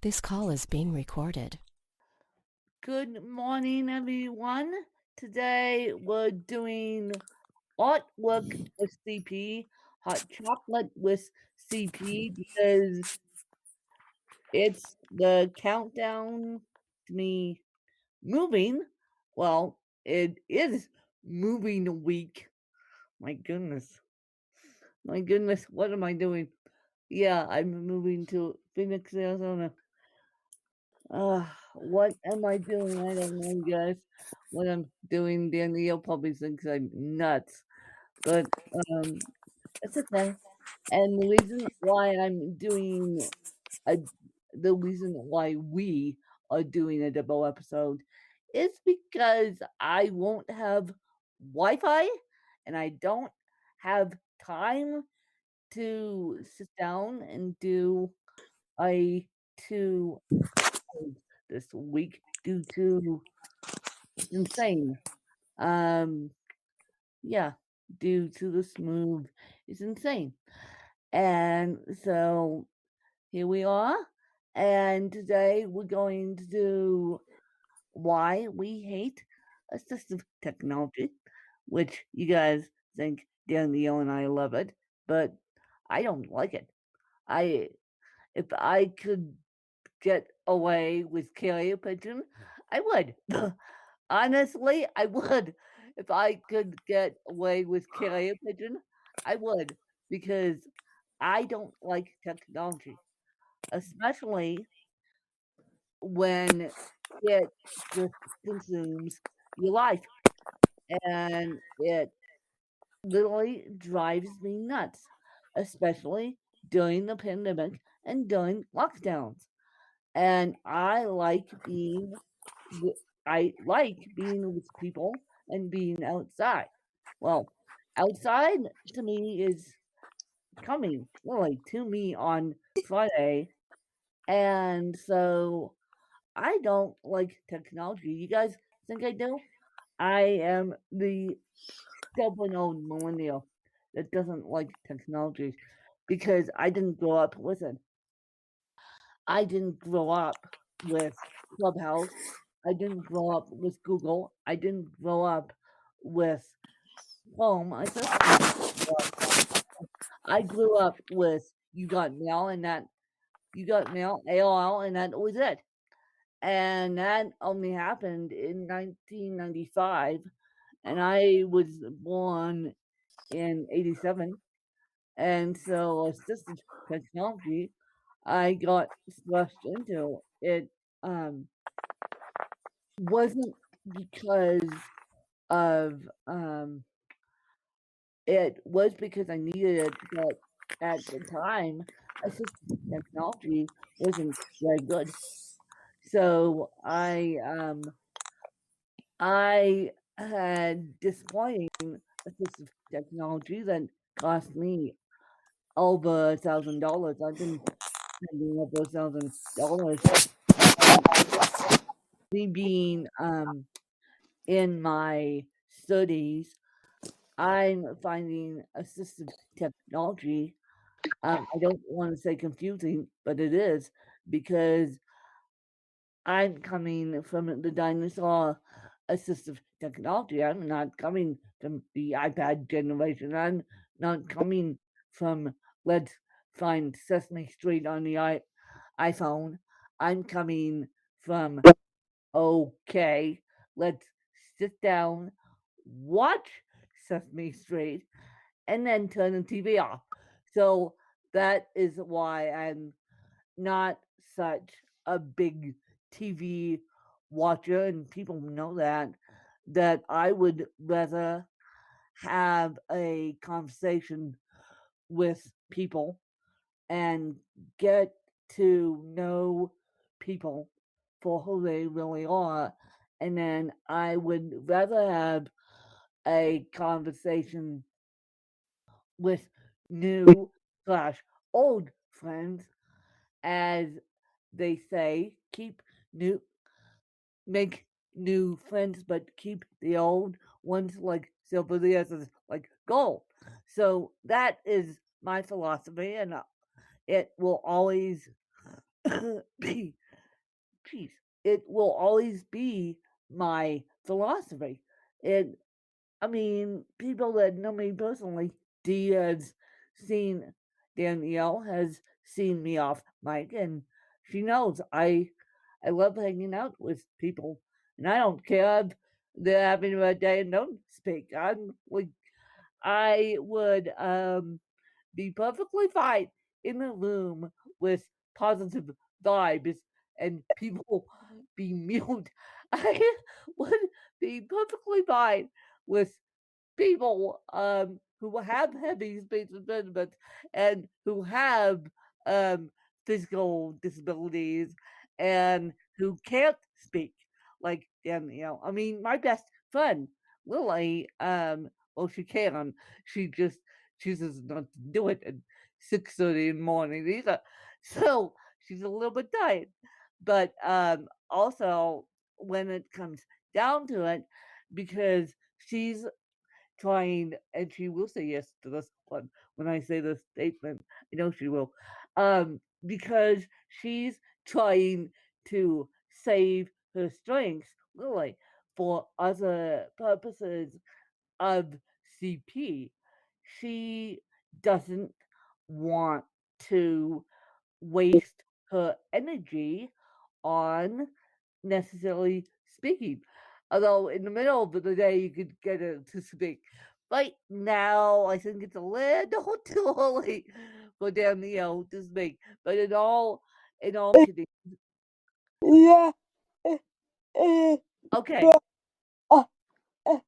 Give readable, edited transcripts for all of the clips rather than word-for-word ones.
This call is being recorded. Good morning, everyone. Today we're doing artwork with CP, hot chocolate with CP, because it's the countdown to me moving. Well, it is moving week. My goodness. My goodness, what am I doing? Yeah, I'm moving to Phoenix, Arizona. What am I doing? I don't know, you guys. What I'm doing, Danielle probably thinks I'm nuts, but it's okay. And the reason why I'm doing a, the reason why we are doing a double episode is because I won't have Wi-Fi, and I don't have time to sit down and do a two this week due to it's insane. Um, yeah, due to this move, it's insane. And so here we are. And today we're going to do why we hate assistive technology, which you guys think Danielle and I love it, but I don't like it. I if I could get away with carrier pigeon, I would. Honestly, I would. If I could get away with carrier pigeon, I would, because I don't like technology, especially when it just consumes your life, and it literally drives me nuts, especially during the pandemic and during lockdowns. And w- I like being with people and being outside. Well, outside to me is coming really to me on Friday, and so I don't like technology. You guys think I do? I am the stubborn old millennial that doesn't like technology because I didn't grow up with it. I didn't grow up with Clubhouse. I didn't grow up with Google. I didn't grow up with Home Assistant. I grew up with You Got Mail and that You Got Mail, AOL, and that was it. And that only happened in 1995, and I was born in 87. And so assistive technology, I got thrust into it. Um, wasn't because of it was because I needed it, but at the time, assistive technology wasn't very good. So I had disappointing assistive technology that cost me over $1,000. I've been spending over $1,000 on me being in my studies. I'm finding assistive technology. I don't want to say confusing, but it is because I'm coming from the dinosaur assistive technology. I'm not coming from the iPad generation. I'm not coming from let's find Sesame Street on the iPhone. I'm coming from okay, let's sit down, watch Sesame Street, and then turn the TV off. So that is why I'm not such a big TV watcher, and people know that I would rather have a conversation with people and get to know people for who they really are. And then I would rather have a conversation with new slash old friends, as they say, keep new make new friends, but keep the old ones like Silveria's like gold. So that is my philosophy, and it will always be, geez, it will always be my philosophy. And I mean, people that know me personally, Dee has seen, Danielle has seen me off mic, and she knows I love hanging out with people, and I don't care if they're having a bad day and don't speak. I would be perfectly fine in a room with positive vibes and people be mute. I would be perfectly fine with people who have heavy speech impediments and who have um, physical disabilities and who can't speak. Like, I mean, my best friend, Lily, well, she can. She just chooses not to do it at 6:30 in the morning either. So she's a little bit tired. But also, when it comes down to it, because she's trying, and she will say yes to this one when I say this statement. I know she will, because she's trying to save her strengths, really, for other purposes of CP. She doesn't want to waste her energy on necessarily speaking. Although in the middle of the day you could get her to speak. Right now, I think it's a little too early for Danielle to speak. But in all kidding, Yeah. Uh, uh, okay, but, uh, uh,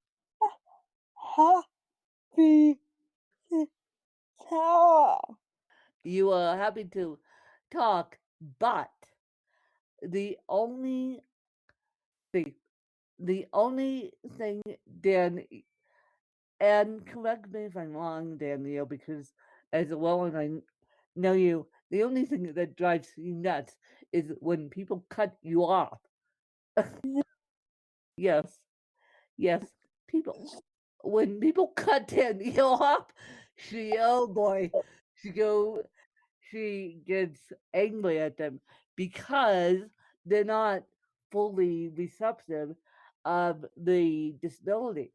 happy to talk. you are happy to talk, but the only thing, the only thing, Dan, and correct me if I'm wrong, Danielle, because as well as I know you, the only thing that drives you nuts is when people cut you off. Yes, yes, people. When people cut Danielle off, oh boy, she go, she gets angry at them because they're not fully receptive of the disability.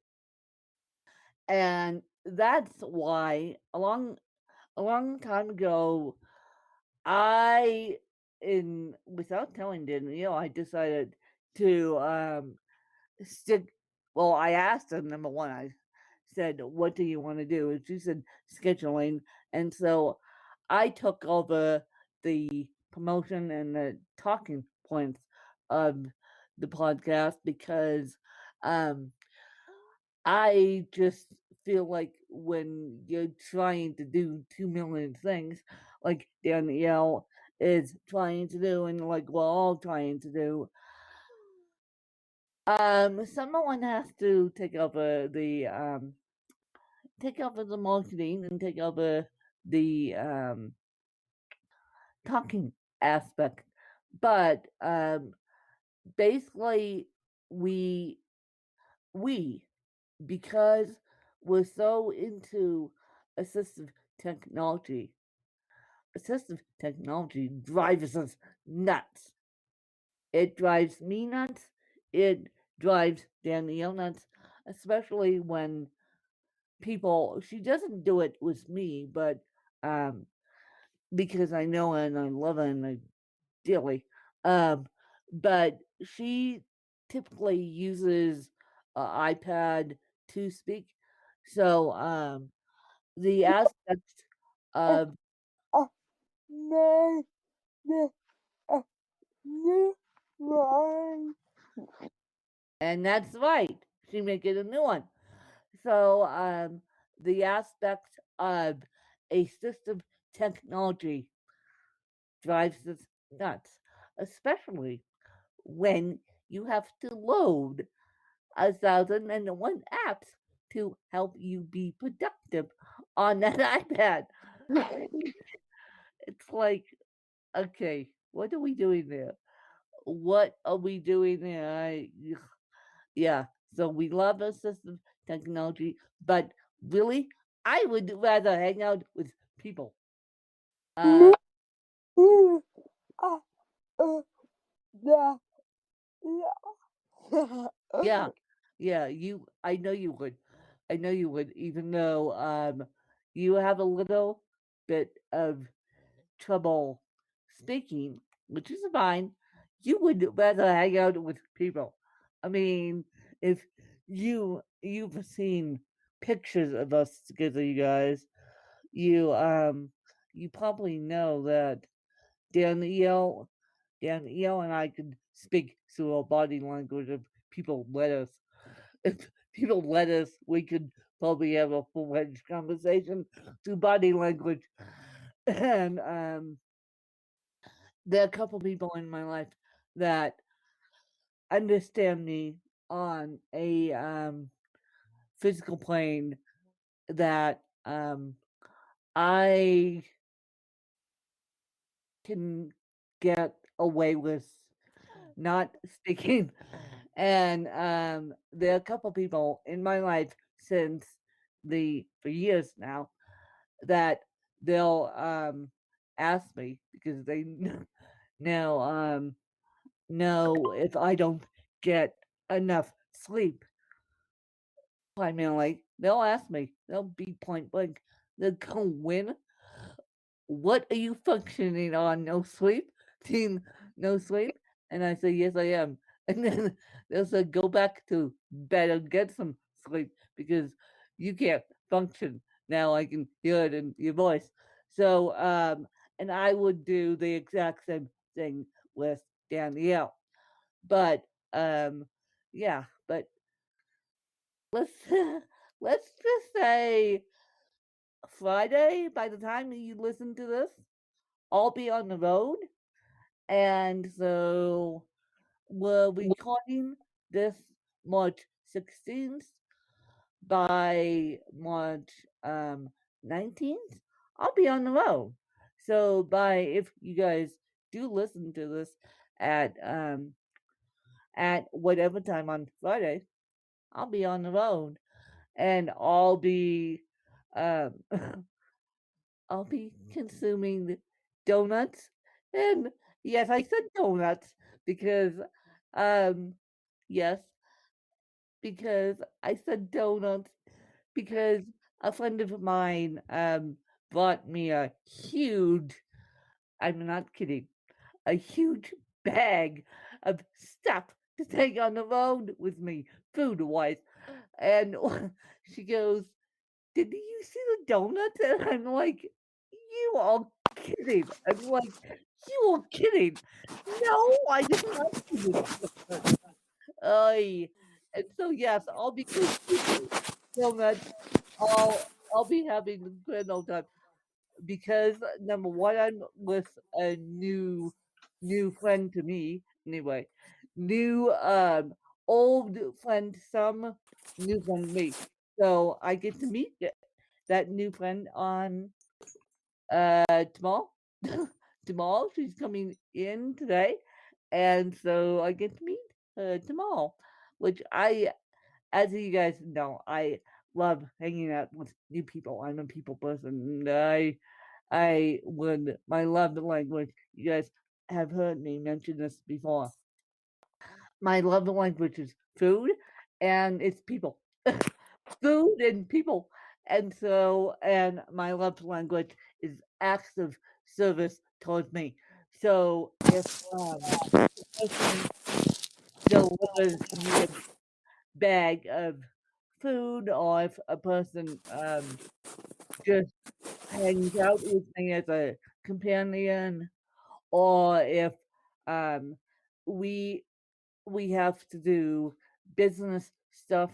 And that's why a long time ago, I in without telling Danielle, I decided to stick. Well, I asked her number one. I said, "What do you want to do?" And she said, "Scheduling." And so I took over the promotion and the talking points of the podcast because um, I just feel like when you're trying to do 2 million things, like Danielle is trying to do, and like we're all trying to do, someone has to take over the marketing and take over the talking aspect. But basically, we we because we're so into assistive technology. Assistive technology drives us nuts. It drives me nuts. It drives Danielle nuts, especially when people. She doesn't do it with me, but um, because I know her and I love her and I dearly. Um, but she typically uses an iPad to speak. So the aspect Uh, of, uh, no, no, no, right. and that's right, she may get a new one. So the aspect of assistive technology drives us nuts, especially when you have to load 1,001 apps to help you be productive on that iPad. It's like, okay, what are we doing there? What are we doing there? Yeah, so we love assistive technology, but really, I would rather hang out with people. Uh, Me too. Yeah. Yeah, yeah, I know you would. I know you would, even though you have a little bit of trouble speaking, which is fine. You would rather hang out with people. I mean, if you've seen pictures of us together, you guys, you probably know that Danielle Danielle and I could speak through our body language if people let us. If people let us, we could probably have a full-fledged conversation through body language. And there are a couple people in my life that understand me on a physical plane that I can get away with not speaking. And there are a couple people in my life since for years now that they'll ask me because they know know if I don't get enough sleep. Primarily, they'll ask me. They'll be point blank. They'll go, "When? What are you functioning on? No sleep? Team, no sleep?" And I say, "Yes, I am." And then they'll say, "Go back to bed and get some sleep because you can't function now. I can hear it in your voice." So, and I would do the exact same thing with Danielle. But yeah, but let's let's just say Friday, by the time you listen to this, I'll be on the road. And so we're recording this March 16th. By March 19th, I'll be on the road. So by if you guys do listen to this at at whatever time on Friday, I'll be on the road and um I'll be consuming donuts. And yes, I said donuts because um yes, because I said donuts because a friend of mine bought me a huge, I'm not kidding, a huge bag of stuff to take on the road with me, food wise. And she goes, "Did you see the donuts?" And I'm like, "You are kidding." I'm like, "You are kidding." No, I did not see the donuts. Ay. And so yes, I'll be consuming donuts. I'll be having a grand old time because number one, I'm with a new friend to me. Anyway, new old friend, some new friend to me. So I get to meet that new friend on tomorrow. Tomorrow she's coming in today, and so I get to meet her tomorrow, which as you guys know, I love hanging out with new people. I'm a people person. And I would my love language. You guys have heard me mention this before. My love language is food, and it's people. Food and people. And so, and my love language is acts of service towards me. So if a person delivers me a bag of food, or if a person just hangs out with me as a companion, or if um, we we have to do business stuff.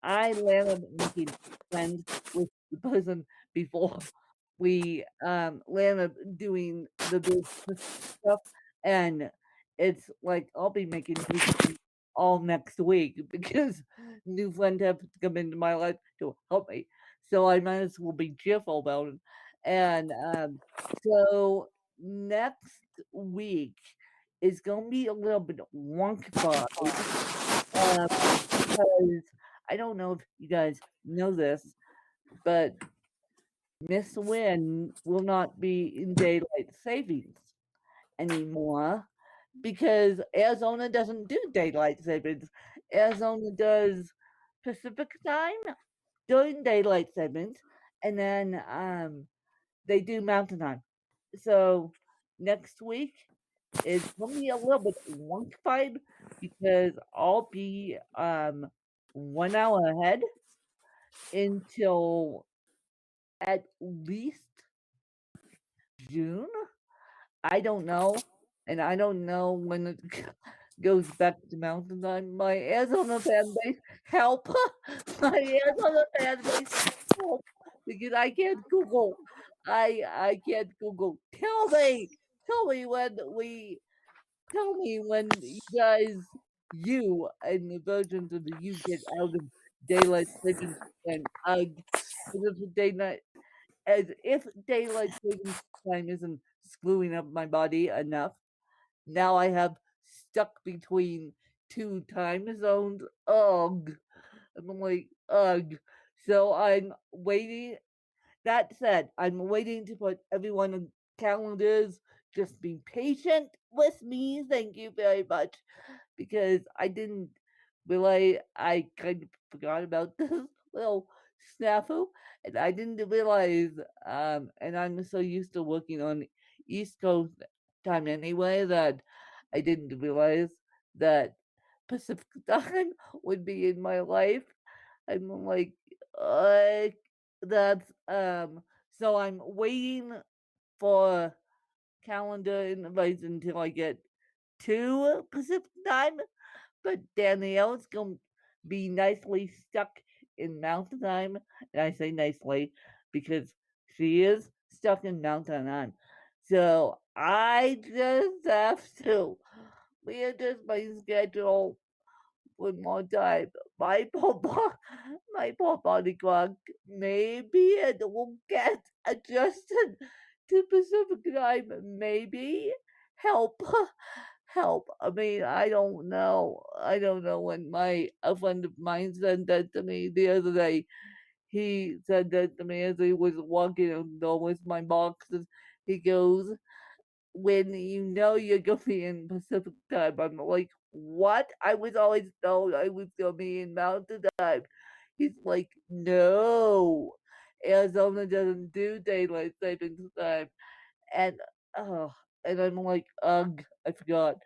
I landed making friends with the person before we landed doing the business stuff, and it's like I'll be making new friends all next week because new friends have to come into my life to help me. So I might as well be cheerful about it. And so next week is gonna be a little bit wonkified because I don't know if you guys know this, but Miss Wynn will not be in daylight savings anymore. because Arizona doesn't do daylight savings. Arizona does Pacific time during daylight savings, and then they do mountain time. So next week is gonna be a little bit wonkified because I'll be 1 hour ahead until at least June. I don't know, and I don't know when it goes back to mountain time. My Arizona fan base, help! My Arizona fan base, help! Because I can't Google. I can't Google. Tell me when we tell me when you guys, you and the versions of the you get out of daylight savings and as if daylight savings time isn't screwing up my body enough. Now I have stuck between two time zones. Ugh. I'm like, ugh. So I'm waiting. That said, I'm waiting to put everyone on calendars. Just be patient with me. Thank you very much. Because I didn't realize I kind of forgot about this little snafu. And I didn't realize, and I'm so used to working on East Coast time anyway, that I didn't realize that Pacific time would be in my life. I'm like, uh, that's so I'm waiting for calendar invites until I get to Pacific time, but Danielle's gonna be nicely stuck in Mountain Time, and I say nicely because she is stuck in Mountain Time. So I just have to readjust my schedule one more time. My poor, my poor body clock. Maybe it will get adjusted to Pacific time. Maybe help, help. I mean, I don't know. I don't know when my a friend of mine said that to me the other day. He said that to me as he was walking along with my boxes. He goes, when you know you're gonna be in Pacific time. I'm like, what? I was always told I was gonna be in Mountain time. He's like, no, Arizona doesn't do daylight savings time, and oh, and I'm like, ugh, I forgot.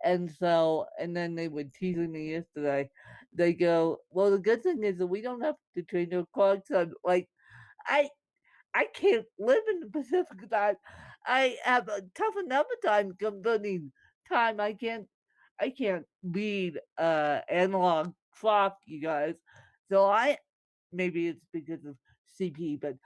And so, and then they were teasing me yesterday. They go, well, the good thing is that we don't have to change our clocks. I'm like, I I can't live in the Pacific time. I have a tough enough time converting time. I can't read analog clock, you guys. So I maybe it's because of CP, but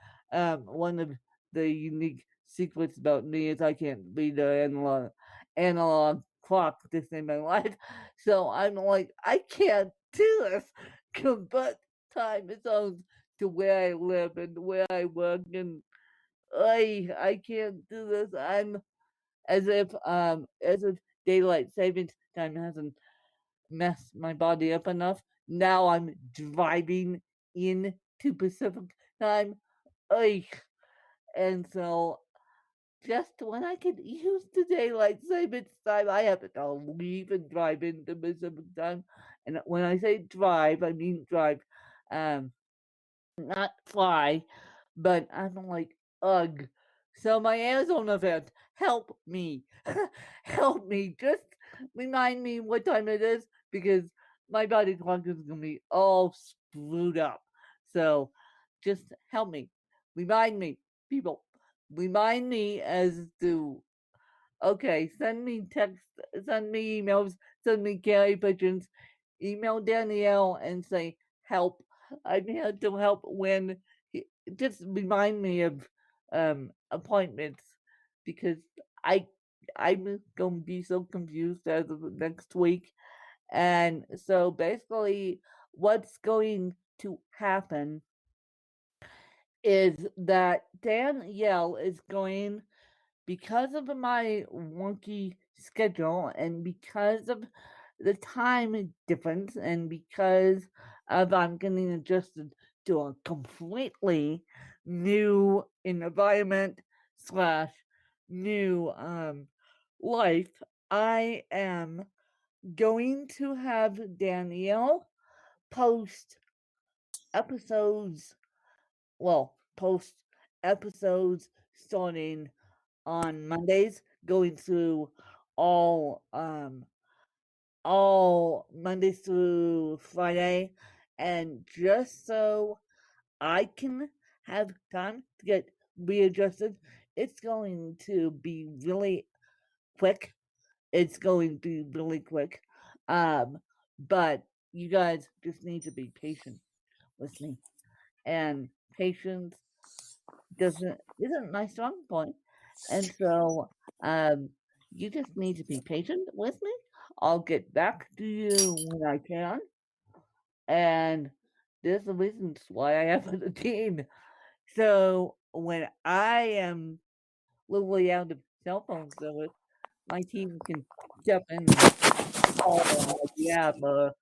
one of the unique secrets about me is I can't read the analog clock to save my life. So I'm like, I can't do this. Convert time zones to where I live and where I work, and I can't do this. I'm as if daylight savings time hasn't messed my body up enough. Now I'm driving into Pacific time. Ay, and so just when I could use the daylight savings time, I have to leave and drive into Pacific time. And when I say drive, I mean drive. Um, not fly, but I'm like, ugh. So my Arizona event, help me. Help me. Just remind me what time it is because my body clock is gonna be all screwed up. So just help me. Remind me, people. Remind me as to okay, send me emails, send me carry pigeons, email Danielle and say, help. I'm here to help when, just remind me of appointments because I, I'm going to be so confused as of next week. And so basically, what's going to happen is that Danielle is going because of my wonky schedule and because of the time difference and because of I'm getting adjusted to a completely new environment slash new life, I am going to have Danielle post episodes, post episodes starting on Mondays, going through all all Mondays through Friday, and just so I can have time to get readjusted, it's going to be really quick. It's going to be really quick. But you guys just need to be patient with me. And patience isn't my strong point. And so you just need to be patient with me. I'll get back to you when I can. And there's the reasons why I have a team. So when I am literally out of cell phone service, my team can step in and call on my behalf or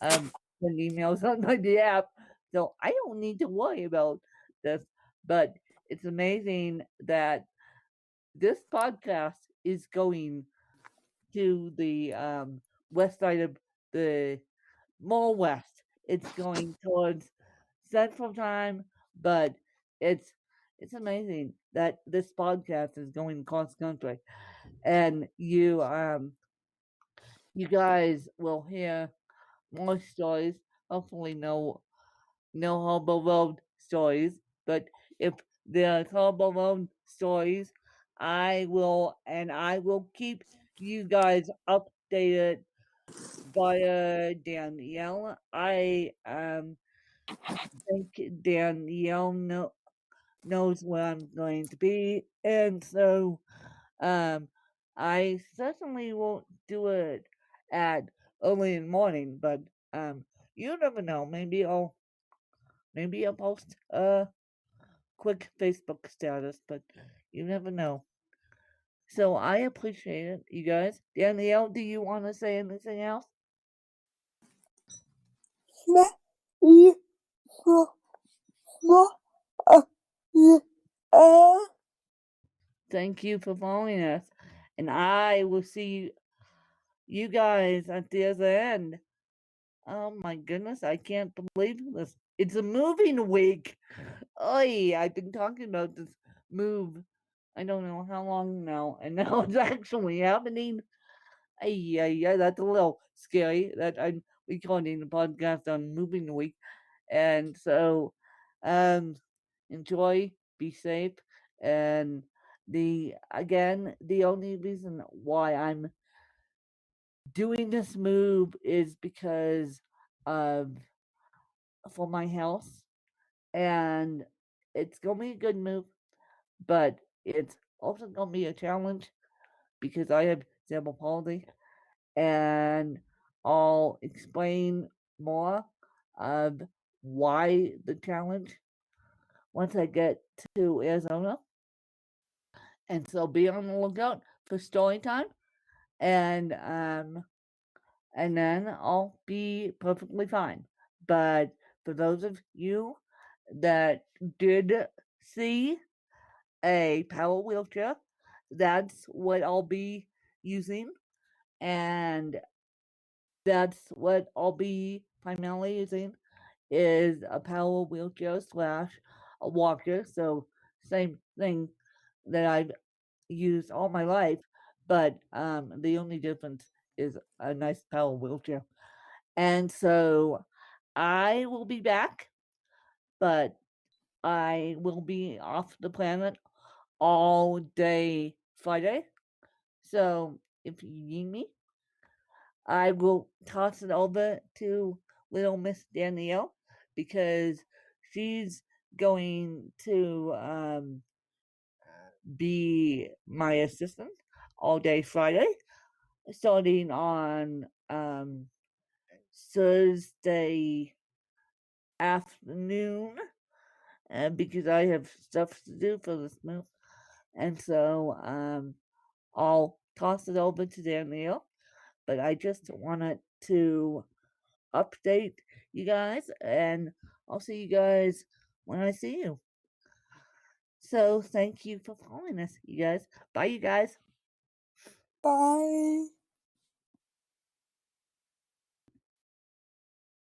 send emails on my behalf. So I don't need to worry about this. But it's amazing that this podcast is going to the west side of the more west. It's going towards Central Time, but it's it's amazing that this podcast is going cross country, and you guys will hear more stories. Hopefully, no Hobo Road stories, but if there are Hobo Road stories, I will keep you guys updated via Danielle. I think Danielle knows where I'm going to be, and so um, I certainly won't do it at early in the morning, but you never know. Maybe I'll post a quick Facebook status, but you never know. So I appreciate it, you guys. Danielle, do you want to say anything else? Sna- y- sna- sna- y- uh, Thank you for following us, and I will see you guys at the other end. Oh my goodness, I can't believe this. It's a moving week. Oy, I've been talking about this move. I don't know how long now, and now it's actually happening. Yeah, that's a little scary that I'm recording the podcast on moving week. And so, um, enjoy, be safe, and the only reason why I'm doing this move is because of for my health, and it's gonna be a good move, but it's also gonna be a challenge because I have cerebral palsy, and I'll explain more of why the challenge once I get to Arizona. And so be on the lookout for story time, and then I'll be perfectly fine. But for those of you that did see a power wheelchair, that's what I'll be using, and that's what I'll be primarily using is a power wheelchair slash a walker. So same thing that I've used all my life, but the only difference is a nice power wheelchair. And so I will be back, but I will be off the planet all day Friday. So if you need me, I will toss it over to little Miss Danielle because she's going to be my assistant all day Friday, starting on Thursday afternoon, because I have stuff to do for this move. And so I'll toss it over to Danielle, but I just wanted to update you guys, and I'll see you guys when I see you. So thank you for following us, you guys. Bye, you guys. bye.